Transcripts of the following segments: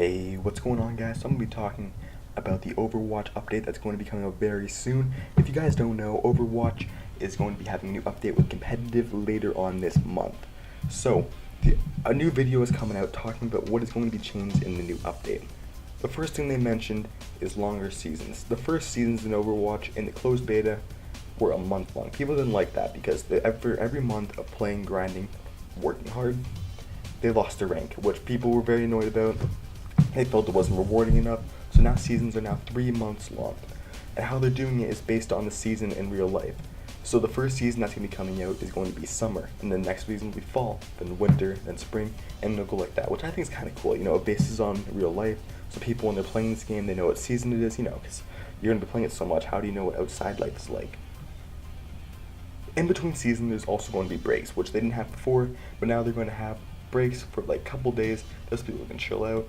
Hey, what's going on, guys? So I'm going to be talking about the Overwatch update that's going to be coming out very soon. If you guys don't know, Overwatch is going to be having a new update with Competitive later on this month. So, a new video is coming out talking about what is going to be changed in the new update. The first thing they mentioned is longer seasons. The first seasons in Overwatch in the closed beta were a month long. People didn't like that because for every month of playing, grinding, working hard, they lost their rank, which people were very annoyed about. They felt it wasn't rewarding enough, so now seasons are now 3 months long. And how they're doing it is based on the season in real life. So the first season that's going to be coming out is going to be summer, and then next season will be fall, then winter, then spring, and it'll go like that, which I think is kind of cool. You know, it bases on real life, so people when they're playing this game, they know what season it is, you know, because you're going to be playing it so much, how do you know what outside life is like? In between seasons, there's also going to be breaks, which they didn't have before, but now they're going to have breaks for like a couple days, just so people can chill out.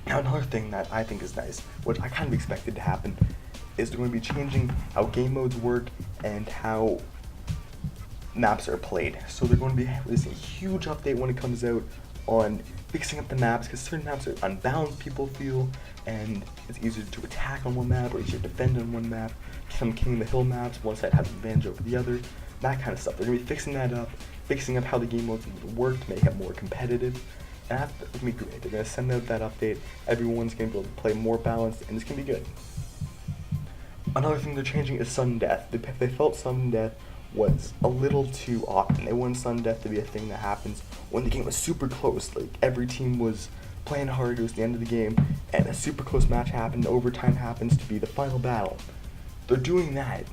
Now another thing that I think is nice, which I kind of expected to happen, is they're going to be changing how game modes work and how maps are played. So they're going to be releasing a huge update when it comes out on fixing up the maps, because certain maps are unbalanced, people feel, and it's easier to attack on one map or easier to defend on one map. Some King of the Hill maps, one side has an advantage over the other, that kind of stuff. They're going to be fixing that up, fixing up how the game modes work to make it more competitive. And that's going to be great. They're going to send out that update. Everyone's going to be able to play more balanced, and it's going to be good. Another thing they're changing is sudden death. They felt sudden death was a little too often. They want sudden death to be a thing that happens when the game was super close. Like every team was playing hard, it was the end of the game, and a super close match happened, overtime happens to be the final battle. They're doing that,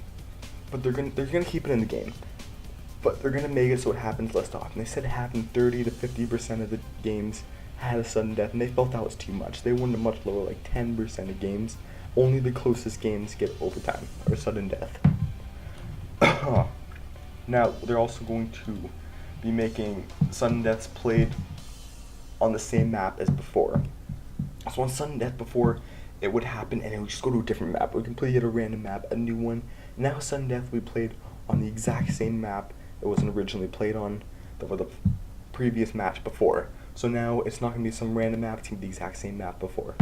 but they're gonna keep it in the game. But they're going to make it so it happens less often. They said it happened 30 to 50% of the games had a sudden death, and they felt that was too much. They wanted a much lower, like 10% of games. Only the closest games get overtime, or sudden death. Now, they're also going to be making sudden deaths played on the same map as before. So on sudden death before, it would happen, and it would just go to a different map. We can play at a random map, a new one. Now sudden death will be played on the exact same map it wasn't originally played on for the previous match before. So now it's not going to be some random map, it's going to be the exact same map before.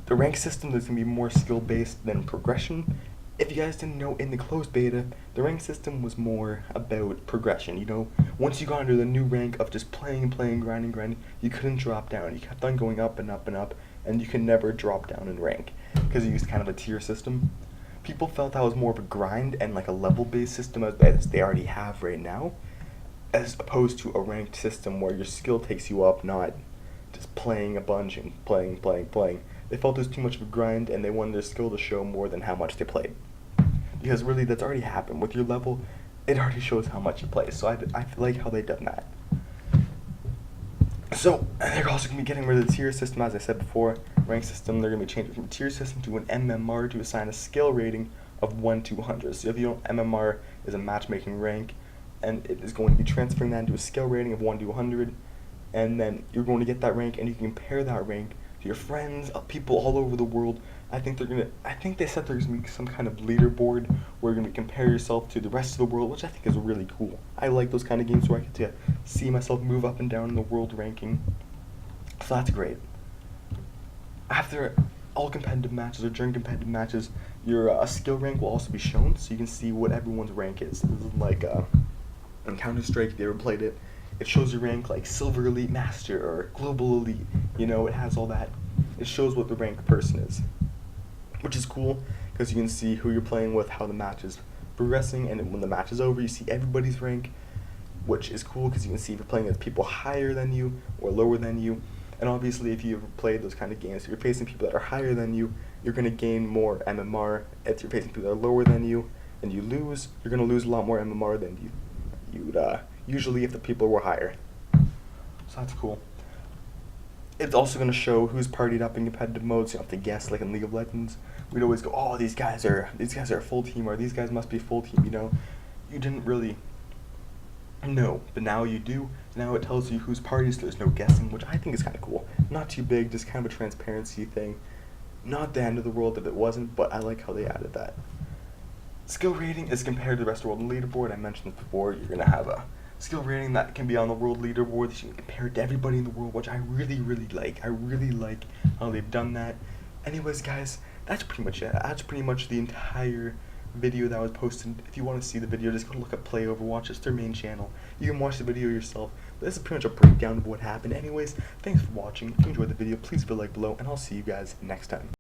The rank system is going to be more skill based than progression. If you guys didn't know, in the closed beta, the rank system was more about progression. You know, once you got into the new rank of just playing, grinding, you couldn't drop down. You kept on going up and up and up, and you could never drop down in rank because you used kind of a tier system. People felt that was more of a grind and like a level-based system as they already have right now, as opposed to a ranked system where your skill takes you up, not just playing a bunch and playing. They felt it was too much of a grind, and they wanted their skill to show more than how much they played. Because really, that's already happened. With your level, it already shows how much you play, so I like how they've done that. So, they're also going to be getting rid of the tier system, as I said before. Rank system, they're going to be changing from tier system to an MMR to assign a skill rating of 1 to 100. So if you don't, MMR is a matchmaking rank, and it is going to be transferring that into a skill rating of 1 to 100, and then you're going to get that rank, and you can compare that rank to your friends, people all over the world. I think they said there's going to be some kind of leaderboard where you're going to compare yourself to the rest of the world, which I think is really cool. I like those kind of games where I get to see myself move up and down in the world ranking. So that's great. After all competitive matches or during competitive matches, your skill rank will also be shown, so you can see what everyone's rank is. This is like in Counter-Strike, if you ever played it, it shows your rank like Silver Elite Master or Global Elite. You know, it has all that. It shows what the ranked person is, which is cool because you can see who you're playing with, how the match is progressing, and when the match is over, you see everybody's rank, which is cool because you can see if you're playing with people higher than you or lower than you. And obviously, if you ever played those kind of games, if you're facing people that are higher than you, you're going to gain more MMR. If you're facing people that are lower than you and you lose, you're going to lose a lot more MMR than you'd usually if the people were higher. So that's cool. It's also going to show who's partied up in competitive modes. You don't have to guess like in League of Legends. We'd always go, oh, these guys are a full team, or these guys must be full team. You know, you didn't really know, but now you do. Now it tells you whose parties. There's no guessing, which I think is kind of cool. Not too big, just kind of a transparency thing. Not the end of the world if it wasn't, but I like how they added that. Skill rating is compared to the rest of the world in leaderboard. I mentioned this before. You're gonna have a skill rating that can be on the world leaderboard. You can compare it to everybody in the world, which I really like. I really like how they've done that. Anyways, guys, that's pretty much it. That's pretty much the entire video that was posted. If you want to see the video, just go look up Play Overwatch. It's their main channel. You can watch the video yourself. But this is pretty much a breakdown of what happened. Anyways, thanks for watching. If you enjoyed the video, please leave a like below, and I'll see you guys next time.